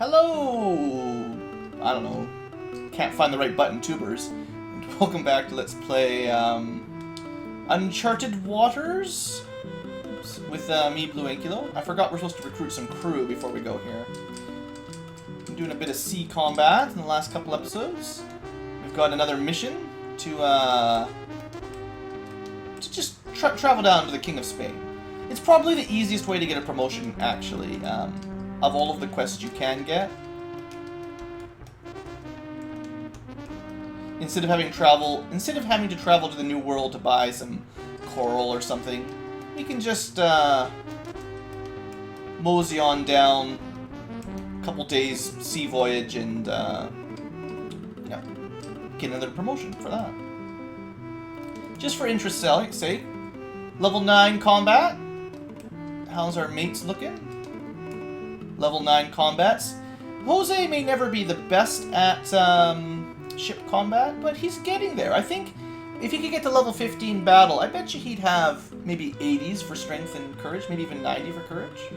Hello! I don't know. Can't find the right button, tubers. And welcome back to Let's Play Uncharted Waters with me, BlueAnkylo. I forgot we're supposed to recruit some crew before we go here. I'm doing a bit of sea combat in the last couple episodes. We've got another mission to just travel down to the King of Spain. It's probably the easiest way to get a promotion, actually, of all of the quests you can get. Instead of having to travel to the New World to buy some coral or something, we can just mosey on down a couple days sea voyage and yeah, get another promotion for that. Just for interest's sake. Level 9 combat. How's our mates looking? Level 9 combats. Jose may never be the best at ship combat, but he's getting there. I think if he could get to level 15 battle, I bet you he'd have maybe 80s for strength and courage, maybe even 90 for courage.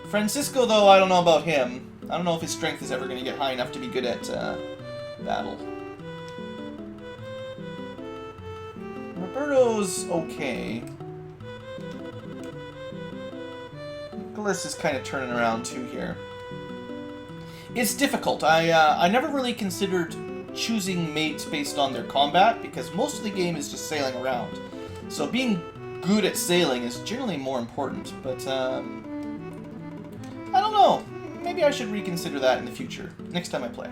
Francisco, though, I don't know about him. I don't know if his strength is ever going to get high enough to be good at battle. Roberto's okay. Nicholas is kind of turning around too here. It's difficult. I never really considered choosing mates based on their combat because most of the game is just sailing around. So being good at sailing is generally more important. But I don't know. Maybe I should reconsider that in the future. Next time I play.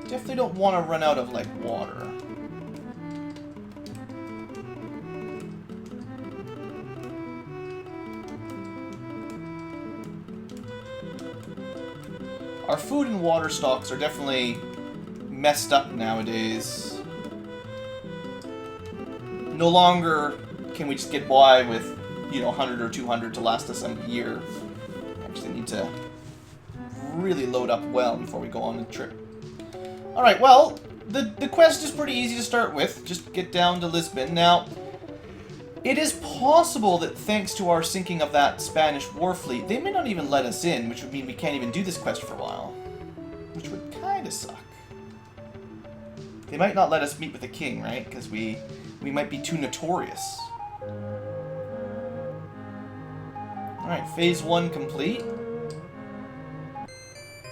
Definitely don't want to run out of, like, water. Our food and water stocks are definitely messed up nowadays. No longer can we just get by with, you know, 100 or 200 to last us a year. We actually need to really load up well before we go on the trip. Alright, well, the quest is pretty easy to start with. Just get down to Lisbon. Now, it is possible that thanks to our sinking of that Spanish war fleet, they may not even let us in, which would mean we can't even do this quest for a while. Which would kind of suck. They might not let us meet with the king, right? Because we might be too notorious. Alright, phase 1 complete.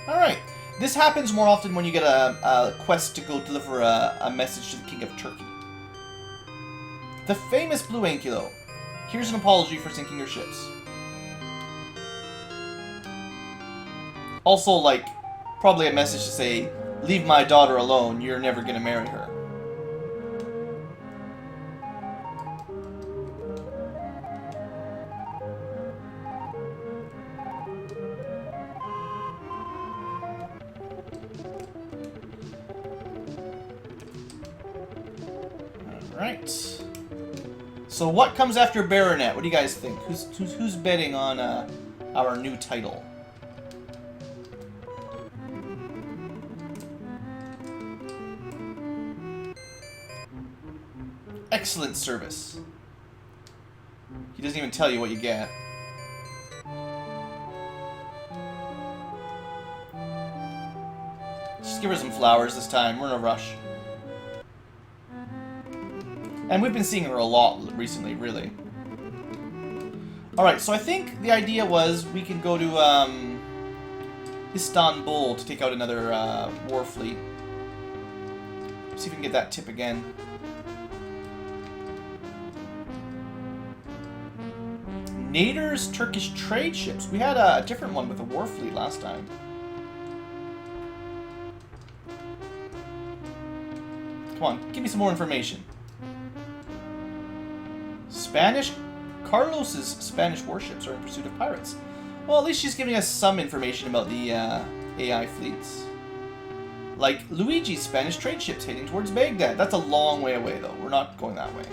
Alright. This happens more often when you get a quest to go deliver a message to the King of Turkey. The famous BlueAnkylo. Here's an apology for sinking your ships. Also, like, probably a message to say, leave my daughter alone, you're never gonna marry her. Alright. So what comes after Baronet? What do you guys think? Who's betting on our new title? Excellent service. He doesn't even tell you what you get. Just give her some flowers this time. We're in a rush. And we've been seeing her a lot recently, really. Alright, so I think the idea was we can go to Istanbul to take out another war fleet. See if we can get that tip again. Nader's Turkish trade ships. We had a different one with a war fleet last time. Come on, give me some more information. Carlos's Spanish warships are in pursuit of pirates. Well, at least she's giving us some information about the AI fleets. Like Luigi's Spanish trade ships heading towards Baghdad. That's a long way away, though. We're not going that way.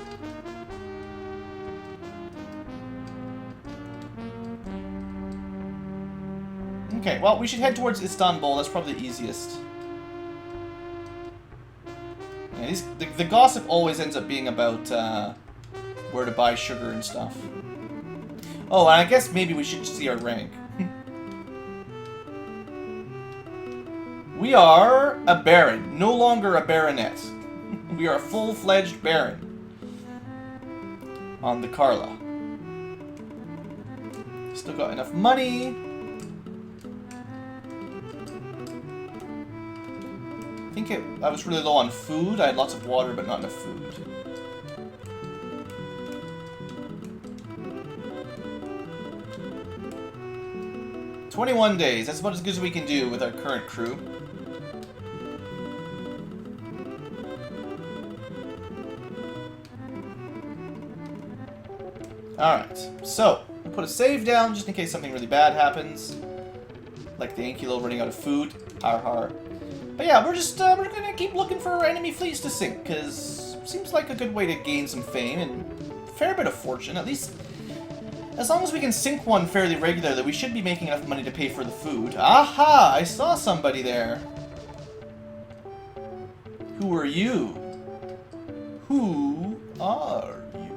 Okay, well, we should head towards Istanbul. That's probably the easiest. Yeah, the gossip always ends up being about where to buy sugar and stuff. Oh, and I guess maybe we should see our rank. We are a baron, no longer a baronet. We are a full-fledged baron on the Carla. Still got enough money. I think I was really low on food. I had lots of water, but not enough food. "21 days. That's about as good as we can do with our current crew. Alright, so we'll put a save down just in case something really bad happens. Like the Ankylo running out of food. Har har. But yeah, we're gonna keep looking for enemy fleets to sink, because seems like a good way to gain some fame and a fair bit of fortune. At least, as long as we can sink one fairly regularly, we should be making enough money to pay for the food. Aha! I saw somebody there. Who are you? Who are you?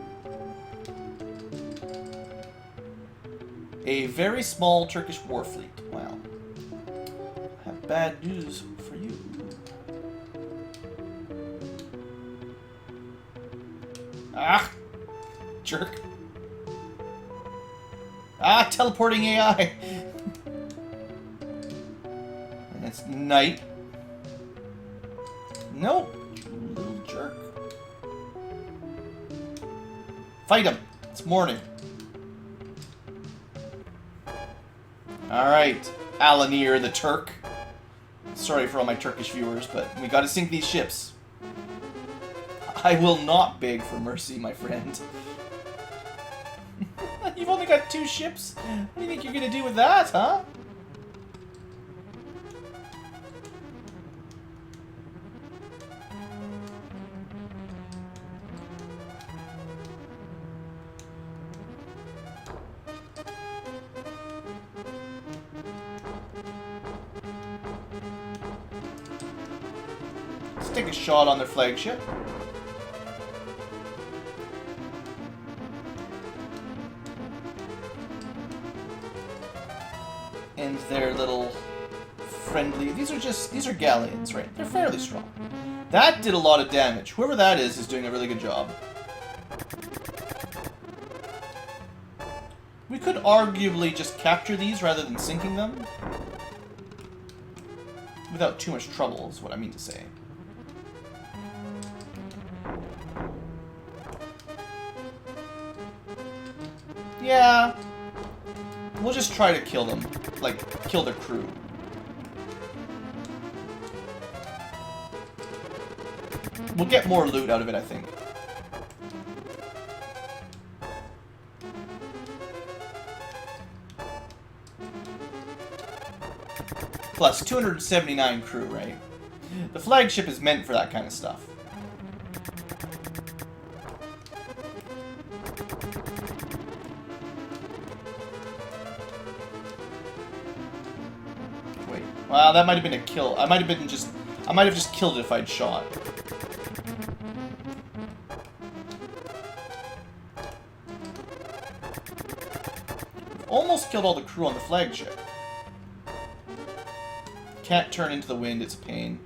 A very small Turkish war fleet. Wow. I have bad news for you. Ah! Jerk. Ah, teleporting AI! And it's night. Nope. You little jerk. Fight him! It's morning. Alright, Alanir the Turk. Sorry for all my Turkish viewers, but we gotta sink these ships. I will not beg for mercy, my friend. You've only got 2 ships? What do you think you're gonna do with that, huh? Let's take a shot on their flagship. And their little friendly... These are galleons, right? They're fairly strong. That did a lot of damage. Whoever that is doing a really good job. We could arguably just capture these rather than sinking them. Without too much trouble, is what I mean to say. Yeah. We'll just try to kill them. Like, kill their crew. We'll get more loot out of it, I think. Plus, 279 crew, right? The flagship is meant for that kind of stuff. Wait. Wow, that might have been a kill. I might have just killed it if I'd shot. Almost killed all the crew on the flagship. Can't turn into the wind, it's a pain.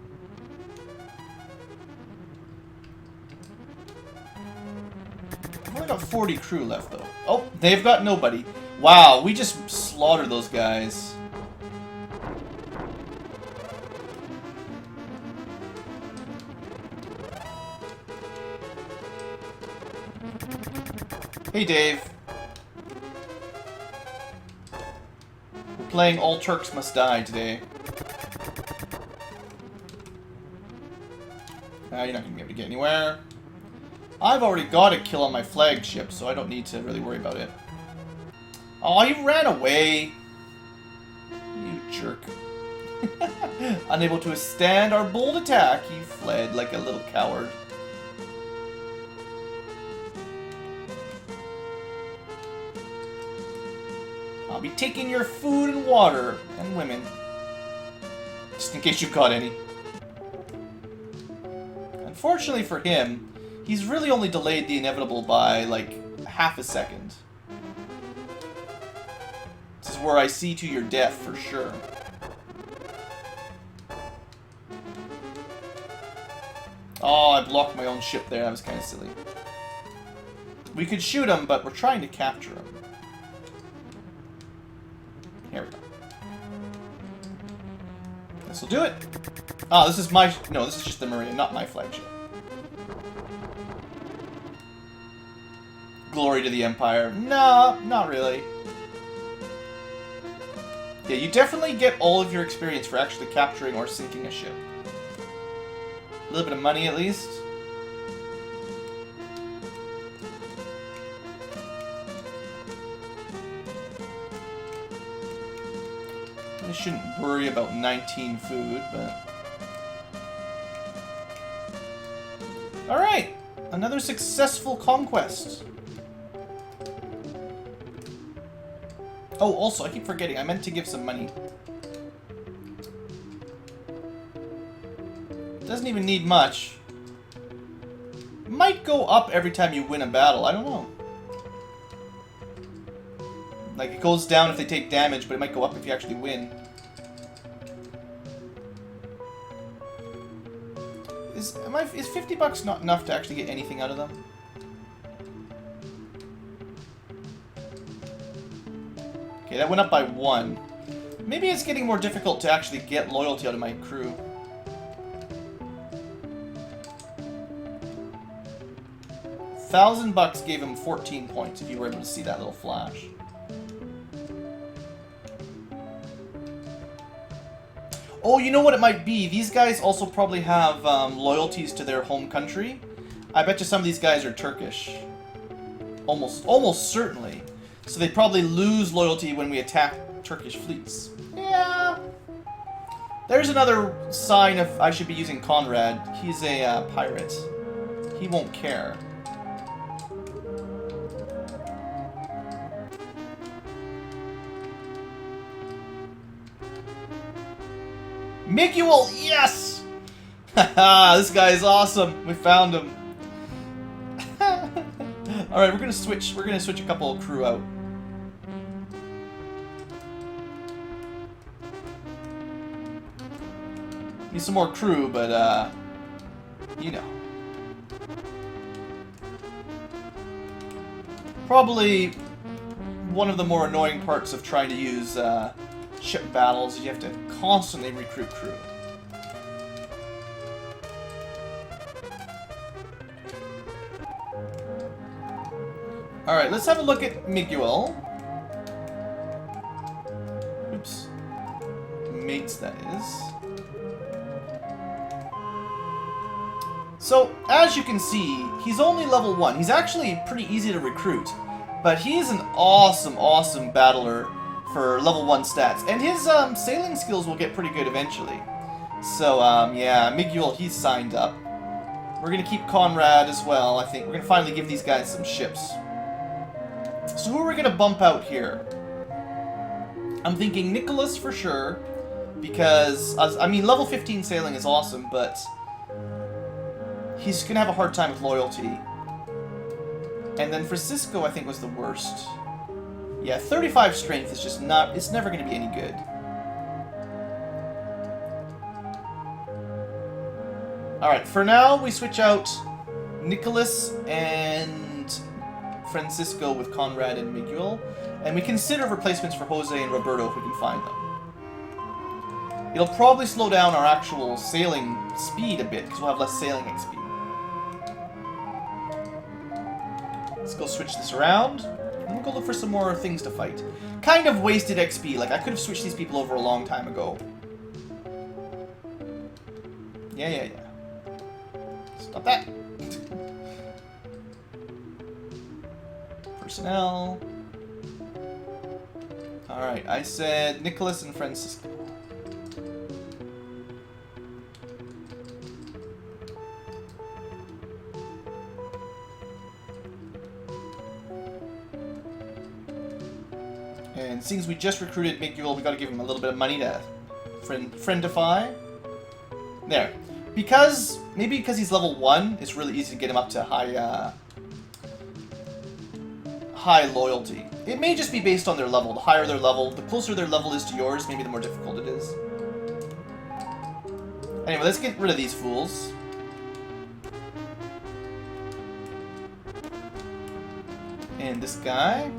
I've only got 40 crew left, though. Oh, they've got nobody. Wow, we just slaughtered those guys. Hey, Dave. We're playing All Turks Must Die today. You're not going to be able to get anywhere. I've already got a kill on my flagship, so I don't need to really worry about it. Oh, he ran away. You jerk. Unable to withstand our bold attack, he fled like a little coward. I'll be taking your food and water and women. Just in case you caught any. Unfortunately for him, he's really only delayed the inevitable by, like, half a second. This is where I see to your death for sure. Oh, I blocked my own ship there. That was kind of silly. We could shoot him, but we're trying to capture him. Here we go. This will do it. Oh, this is my... No, this is just the Marine, not my flagship. Glory to the Empire. No, not really. Yeah, you definitely get all of your experience for actually capturing or sinking a ship. A little bit of money, at least. I shouldn't worry about 19 food, but... Alright! Another successful conquest. Oh, also, I keep forgetting. I meant to give some money. Doesn't even need much. Might go up every time you win a battle. I don't know. Like, it goes down if they take damage, but it might go up if you actually win. Is 50 bucks not enough to actually get anything out of them? Okay, that went up by 1. Maybe it's getting more difficult to actually get loyalty out of my crew. $1,000 gave him 14 points, if you were able to see that little flash. Oh, you know what it might be? These guys also probably have loyalties to their home country. I bet you some of these guys are Turkish. Almost certainly. So they probably lose loyalty when we attack Turkish fleets. Yeah. There's another sign of I should be using Conrad. He's a pirate. He won't care. Miguel, yes! Haha, this guy is awesome. We found him. Alright, we're gonna switch a couple of crew out. Need some more crew, but you know. Probably one of the more annoying parts of trying to use ship battles is you have to constantly recruit crew. Alright, let's have a look at Miguel. Oops. Mates, that is. So, as you can see, he's only level 1. He's actually pretty easy to recruit. But he's an awesome, awesome battler for level 1 stats. And his sailing skills will get pretty good eventually. So, yeah, Miguel, he's signed up. We're going to keep Conrad as well, I think. We're going to finally give these guys some ships. So who are we going to bump out here? I'm thinking Nicholas for sure. Because, I mean, level 15 sailing is awesome, but he's going to have a hard time with loyalty. And then Francisco, I think, was the worst. Yeah, 35 strength is just not... It's never going to be any good. Alright, for now, we switch out Nicholas and Francisco with Conrad and Miguel. And we consider replacements for Jose and Roberto if we can find them. It'll probably slow down our actual sailing speed a bit, because we'll have less sailing XP. Let's go switch this around. And we'll go look for some more things to fight. Kind of wasted XP. Like, I could have switched these people over a long time ago. Yeah. Stop that. Personnel. Alright, I said Nicholas and Francisco. And seeing as we just recruited Miguel, we gotta give him a little bit of money to friendify. There. Maybe because he's level 1, it's really easy to get him up to high high loyalty. It may just be based on their level. The higher their level, the closer their level is to yours, maybe the more difficult it is. Anyway, let's get rid of these fools. And this guy.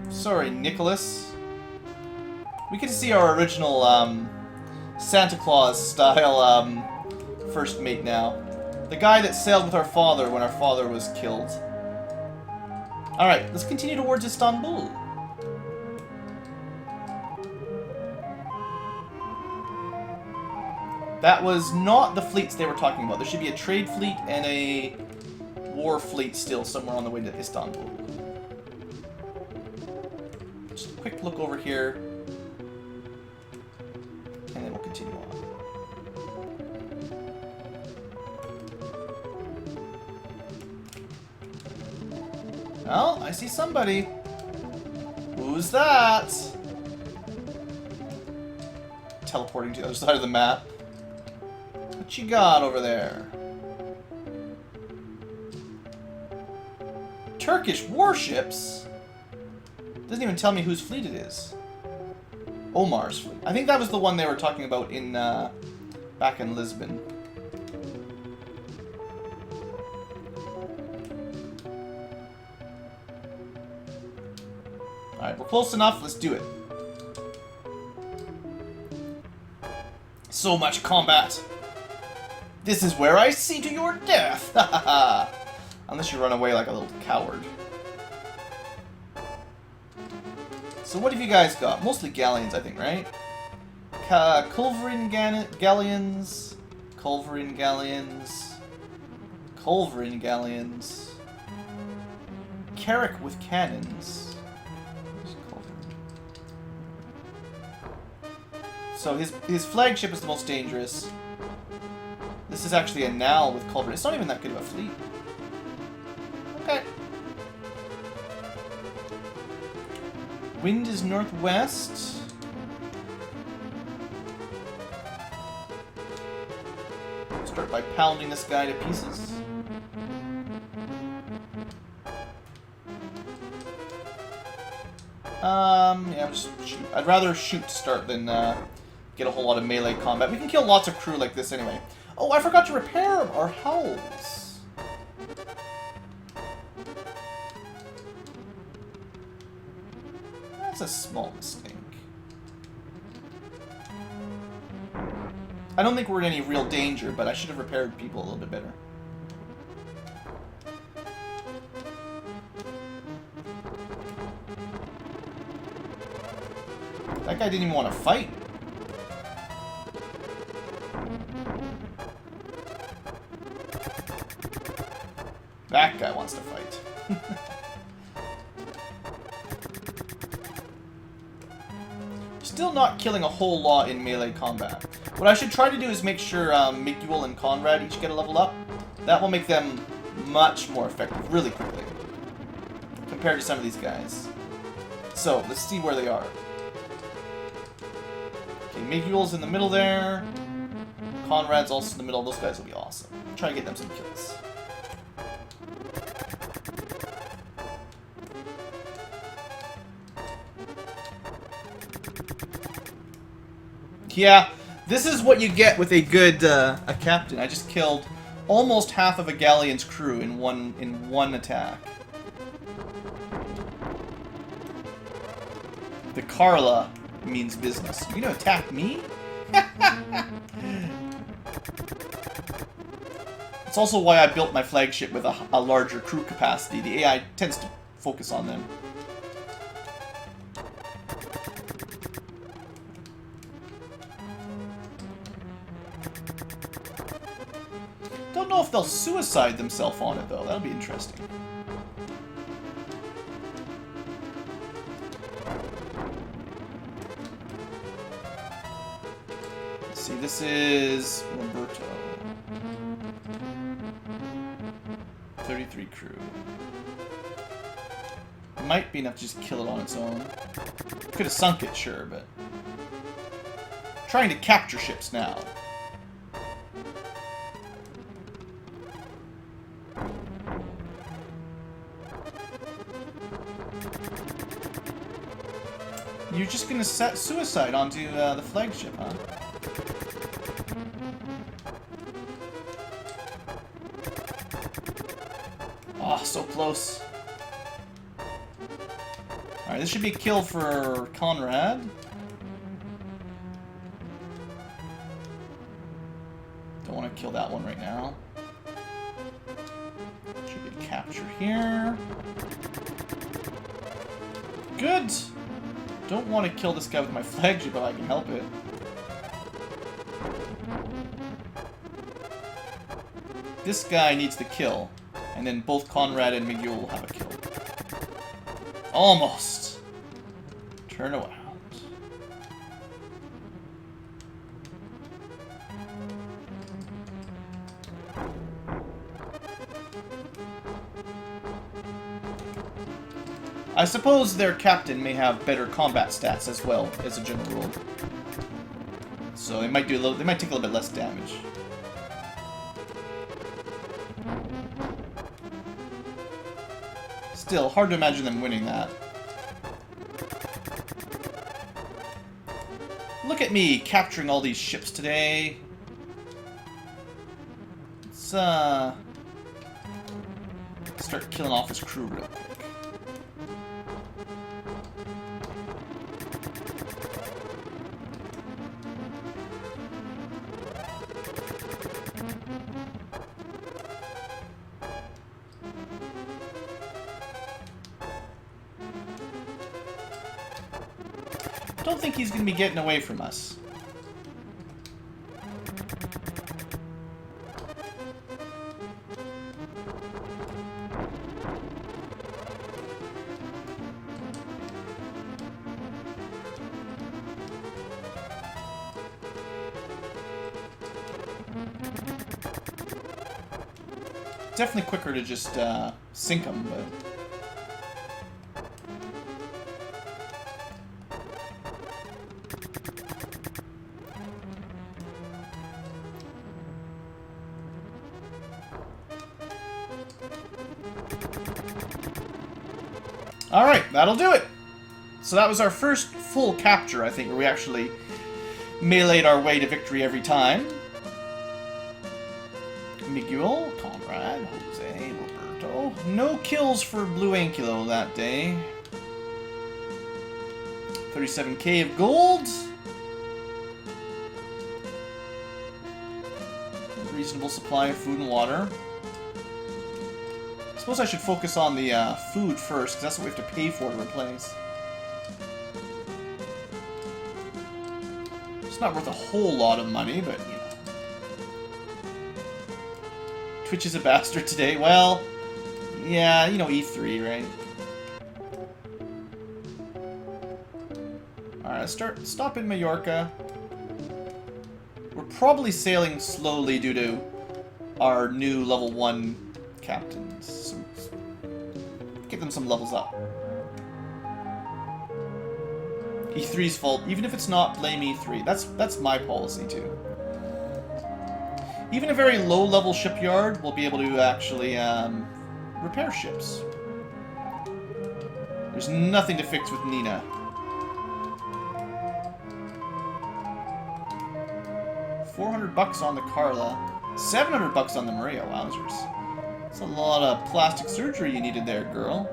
Sorry, Nicholas. We get to see our original Santa Claus style first mate now. The guy that sailed with our father when our father was killed. Alright, let's continue towards Istanbul. That was not the fleets they were talking about. There should be a trade fleet and a war fleet still somewhere on the way to Istanbul. Just a quick look over here. And then we'll continue on. Well, I see somebody. Who's that? Teleporting to the other side of the map. What you got over there? Turkish warships? Doesn't even tell me whose fleet it is. Omar's fleet. I think that was the one they were talking about in back in Lisbon. Alright, we're close enough. Let's do it. So much combat. This is where I see to your death. Unless you run away like a little coward. So what have you guys got? Mostly galleons, I think, right? Culverin galleons. Culverin galleons. Culverin galleons. Carrack with cannons. So his flagship is the most dangerous. This is actually a Naval with Culverin. It's not even that good of a fleet. Okay. Wind is northwest. Start by pounding this guy to pieces. Yeah, just shoot. I'd rather shoot to start than get a whole lot of melee combat. We can kill lots of crew like this anyway. Oh, I forgot to repair our hulls. That's a small mistake. I don't think we're in any real danger, but I should have repaired people a little bit better. That guy didn't even want to fight. That guy wants to fight. Still not killing a whole lot in melee combat. What I should try to do is make sure Miguel and Conrad each get a level up. That will make them much more effective really quickly compared to some of these guys. So, let's see where they are. Okay, Miguel's in the middle there. Conrad's also in the middle. Those guys will be awesome. Try to get them some kills. Yeah, this is what you get with a good a captain. I just killed almost half of a galleon's crew in one attack. The Carla means business. You gonna attack me? It's also why I built my flagship with a larger crew capacity. The AI tends to focus on them. Don't know if they'll suicide themselves on it, though. That'll be interesting. Let's see, this is Roberto. 33 crew. Might be enough to just kill it on its own. Could have sunk it, sure, but... Trying to capture ships now. You're just gonna set suicide onto the flagship, huh? Oh, so close. Alright, this should be a kill for Conrad. Don't want to kill that one right now. Should be a capture here. Good! Don't want to kill this guy with my flagship if I can help it. This guy needs the kill. And then both Conrad and Miguel will have a kill. Almost! Turn around. I suppose their captain may have better combat stats as well, as a general rule. So they might take a little bit less damage. Still, hard to imagine them winning that. Look at me capturing all these ships today. Let's start killing off his crew real quick. I don't think he's going to be getting away from us. Definitely quicker to just sink him, but... Alright, that'll do it! So that was our first full capture, I think, where we actually meleeed our way to victory every time. Miguel, Conrad, Jose, Roberto. No kills for BlueAnkylo that day. 37k of gold. Reasonable supply of food and water. I suppose I should focus on the food first, because that's what we have to pay for to replace. It's not worth a whole lot of money, but, you know. Twitch is a bastard today. Well, yeah, you know, E3, right? Alright, let's stop in Mallorca. We're probably sailing slowly due to our new level 1 captains. So get them some levels up. E3's fault. Even if it's not, blame E3. That's my policy too. Even a very low-level shipyard will be able to actually repair ships. There's nothing to fix with Nina. $400 on the Carla, $700 on the Maria. Wowzers. That's a lot of plastic surgery you needed there, girl.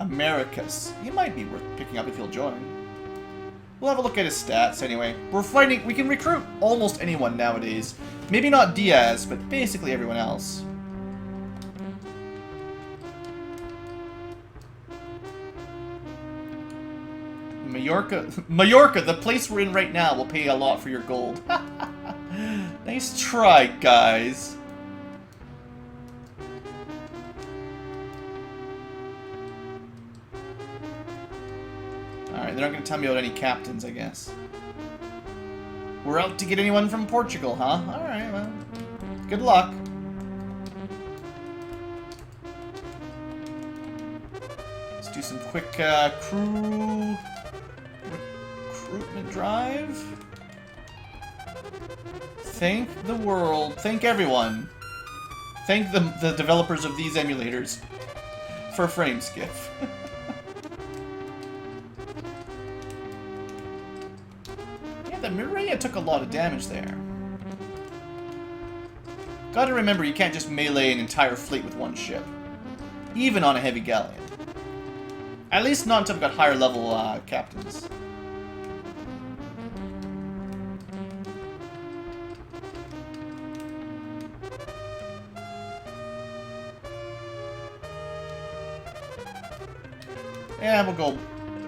Americas. He might be worth picking up if he'll join. We'll have a look at his stats anyway. We're fighting. We can recruit almost anyone nowadays. Maybe not Diaz, but basically everyone else. Mallorca, the place we're in right now, will pay a lot for your gold. Nice try, guys. Alright, they're not going to tell me about any captains, I guess. We're out to get anyone from Portugal, huh? Alright, well, good luck. Let's do some quick crew recruitment drive. Thank the world, thank everyone Thank the developers of these emulators for frame skiff. Yeah, the Mireia took a lot of damage there. Gotta remember, you can't just melee an entire fleet with one ship. Even on a heavy galleon. At least not until we've got higher level captains. Yeah, we'll go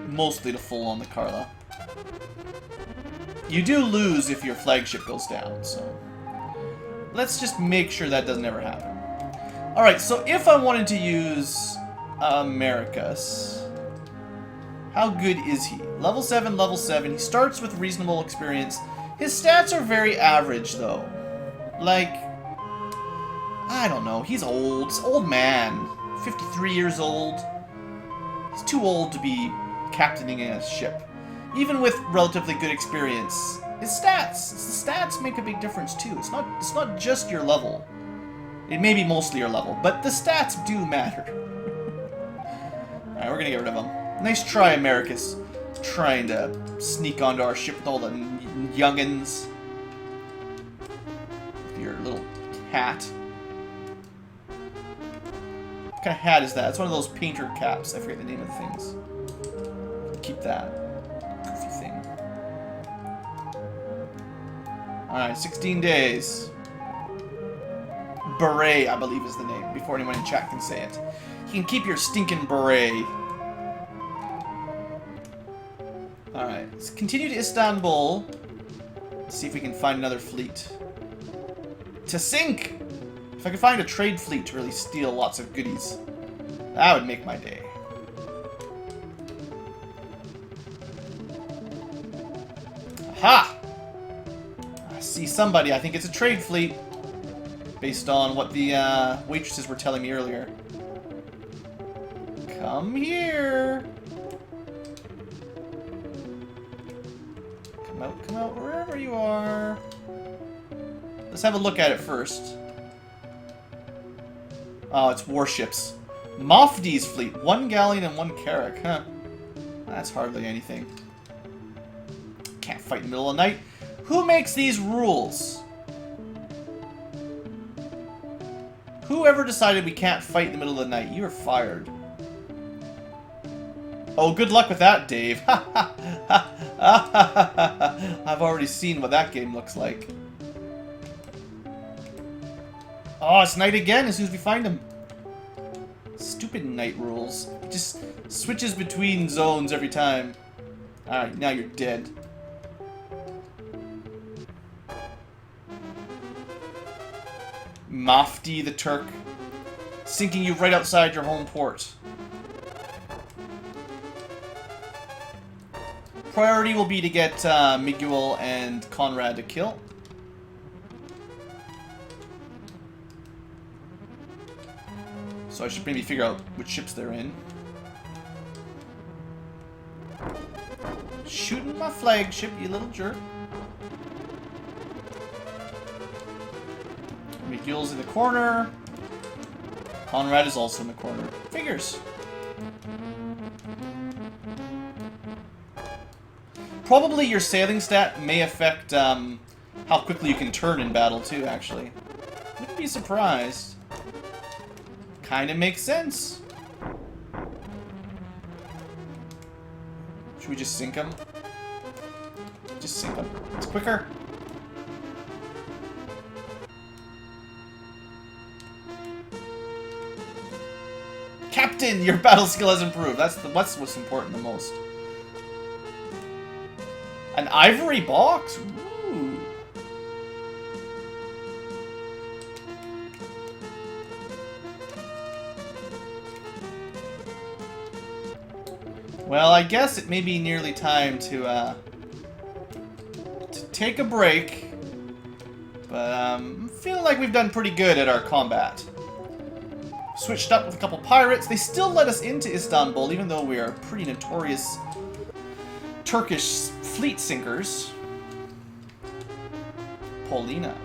mostly to full on the Carla. You do lose if your flagship goes down, so... Let's just make sure that doesn't ever happen. Alright, so if I wanted to use Americus, how good is he? Level 7, level 7. He starts with reasonable experience. His stats are very average, though. Like, I don't know. He's old. He's an old man. 53 years old. He's too old to be captaining a ship. Even with relatively good experience, his stats. The stats make a big difference, too. It's not just your level. It may be mostly your level, but the stats do matter. Alright, we're gonna get rid of him. Nice try, Americus. Trying to sneak onto our ship with all the youngins. With your little hat. What kind of hat is that? It's one of those painter caps. I forget the name of the things. Keep that. Goofy thing. Alright, 16 days. Beret, I believe is the name, before anyone in chat can say it. You can keep your stinking beret. Alright, let's continue to Istanbul. Let's see if we can find another fleet. To sink! If I could find a trade fleet to really steal lots of goodies, that would make my day. Aha! I see somebody. I think it's a trade fleet. Based on what the waitresses were telling me earlier. Come here. Come out, wherever you are. Let's have a look at it first. Oh, it's warships. Mofdi's fleet. 1 galleon and 1 carrack, huh? That's hardly anything. Can't fight in the middle of the night. Who makes these rules? Whoever decided we can't fight in the middle of the night, you are fired. Oh, good luck with that, Dave. I've already seen what that game looks like. Oh, it's night again as soon as we find him. Stupid night rules. It just switches between zones every time. Alright, now you're dead. Mafdi the Turk. Sinking you right outside your home port. Priority will be to get Miguel and Conrad to kill. So I should maybe figure out which ships they're in. Shooting my flagship, you little jerk. Miguel's in the corner. Conrad is also in the corner. Figures. Probably your sailing stat may affect how quickly you can turn in battle too, actually. Wouldn't be surprised. Kinda makes sense. Should we just sink him? Just sink him. It's quicker. Captain, your battle skill has improved. That's what's important the most. An ivory box? Ooh. Well, I guess it may be nearly time to take a break. But I'm feeling like we've done pretty good at our combat. Switched up with a couple pirates. They still let us into Istanbul, even though we are pretty notorious Turkish fleet sinkers. Paulina.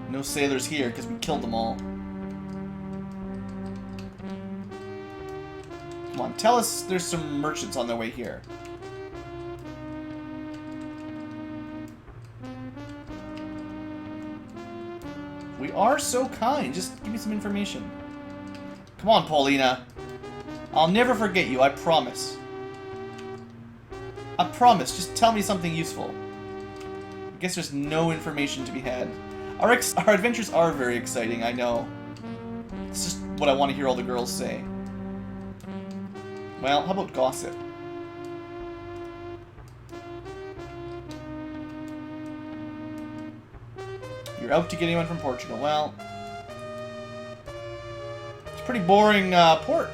No sailors here because we killed them all. Come on, tell us there's some merchants on their way here. We are so kind. Just give me some information. Come on, Paulina. I'll never forget you, I promise. I promise. Just tell me something useful. I guess there's no information to be had. Our adventures are very exciting, I know. It's just what I want to hear all the girls say. Well, how about gossip? You're out to get anyone from Portugal. Well, it's a pretty boring port.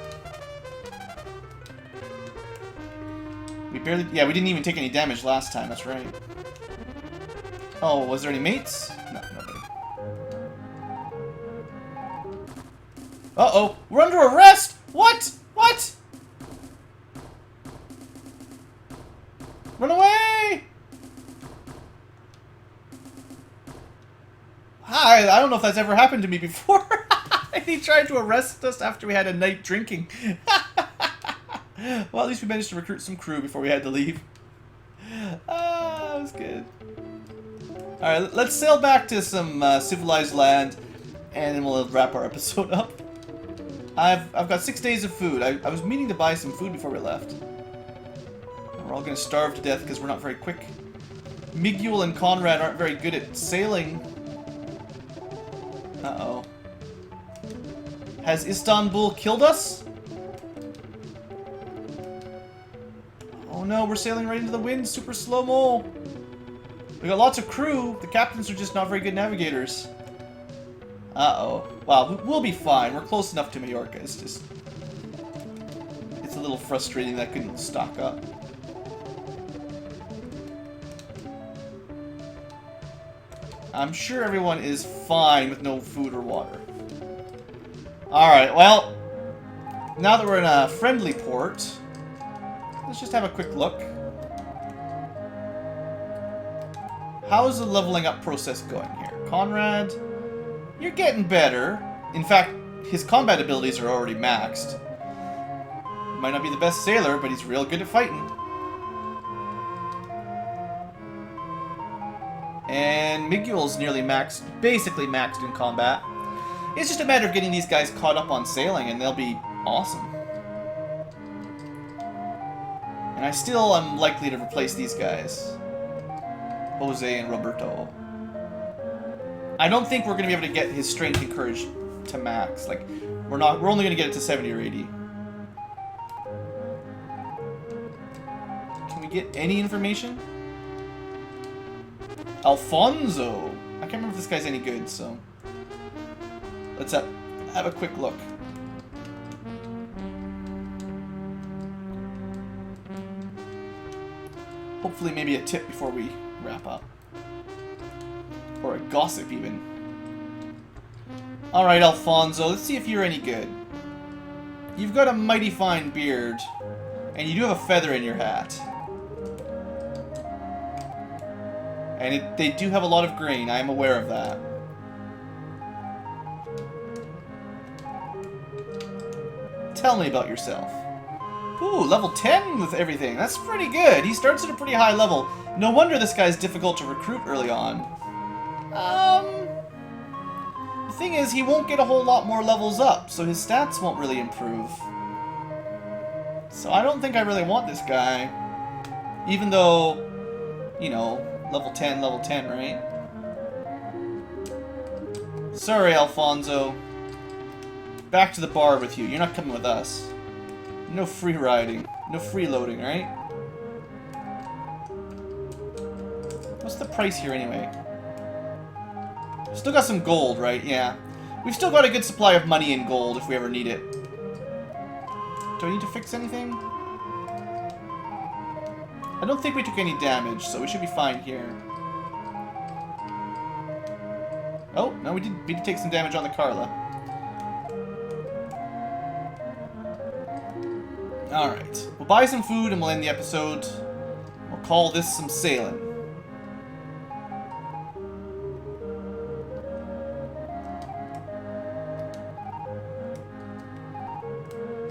We barely... Yeah, we didn't even take any damage last time, that's right. Oh, was there any mates? No, nobody. Uh-oh, we're under arrest! What? What? Run away! Hi, I don't know if that's ever happened to me before. He tried to arrest us after we had a night drinking. Well, at least we managed to recruit some crew before we had to leave. Ah, that was good. Alright, let's sail back to some civilized land, and then we'll wrap our episode up. I've got 6 days of food. I was meaning to buy some food before we left. We're all going to starve to death because we're not very quick. Miguel and Conrad aren't very good at sailing. Uh-oh. Has Istanbul killed us? Oh no, we're sailing right into the wind, super slow-mo. We got lots of crew. The captains are just not very good navigators. Uh-oh. Wow, we'll be fine. We're close enough to Majorca. It's just... It's a little frustrating that I couldn't stock up. I'm sure everyone is fine with no food or water. Alright, well... Now that we're in a friendly port... Let's just have a quick look. How's the leveling up process going here? Conrad, you're getting better. In fact, his combat abilities are already maxed. Might not be the best sailor, but he's real good at fighting. And Miguel's nearly maxed, basically maxed in combat. It's just a matter of getting these guys caught up on sailing, and they'll be awesome. And I still am likely to replace these guys. Jose and Roberto. I don't think we're going to be able to get his strength and courage to max. Like, we're only going to get it to 70 or 80. Can we get any information? Alfonso! I can't remember if this guy's any good, so... Let's have a quick look. Hopefully maybe a tip before we wrap up. Or a gossip, even. Alright, Alfonso, let's see if you're any good. You've got a mighty fine beard, and you do have a feather in your hat. And they do have a lot of grain, I am aware of that. Tell me about yourself. Ooh, level 10 with everything. That's pretty good. He starts at a pretty high level. No wonder this guy's difficult to recruit early on. The thing is, he won't get a whole lot more levels up, so his stats won't really improve. So I don't think I really want this guy. Even though, you know, level 10, right? Sorry, Alfonso. Back to the bar with you. You're not coming with us. No free riding. No freeloading, right? What's the price here anyway? Still got some gold, right? Yeah. We've still got a good supply of money and gold if we ever need it. Do I need to fix anything? I don't think we took any damage, so we should be fine here. Oh, no, we did take some damage on the Carla. Alright, we'll buy some food and we'll end the episode. We'll call this some sailing.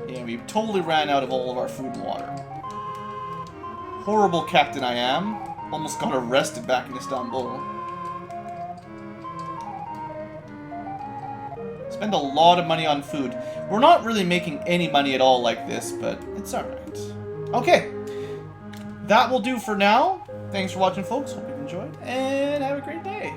And we totally ran out of all of our food and water. Horrible captain I am. Almost got arrested back in Istanbul. Spend a lot of money on food. We're not really making any money at all like this, but it's alright. Okay. That will do for now. Thanks for watching, folks. Hope you enjoyed, and have a great day.